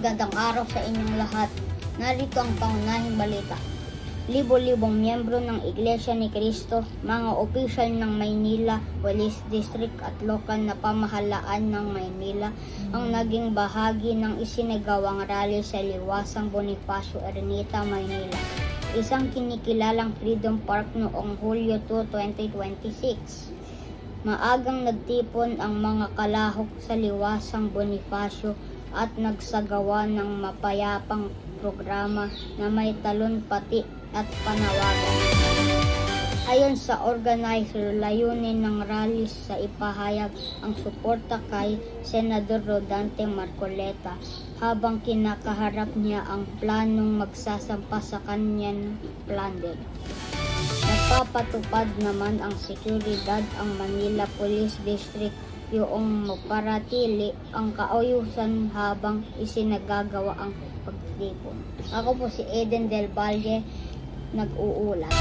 Magandang araw sa inyong lahat. Narito ang pangunahing balita. Libo-libong miyembro ng Iglesia ni Cristo, mga opisyal ng Maynila Police District at lokal na pamahalaan ng Maynila ang naging bahagi ng isinagawang rally sa Liwasang Bonifacio, Ermita, Maynila. Isang kinikilalang Freedom Park noong Hulyo 2, 2026. Maagang nagtipon ang mga kalahok sa Liwasang Bonifacio at nagsagawa ng mapayapang programa na may talumpati at panawagan. Ayon sa organizer, layunin ng rally sa ipahayag ang suporta kay Senador Rodante Marcoleta habang kinakaharap niya ang planong magsasampa sa kanyang plantel. Nagpapatupad naman ang seguridad ang Manila Police District yung maparatili ang kaayusan habang isinagagawa ang pagtipon. Ako po si Eden Del Valle, nag-uulat.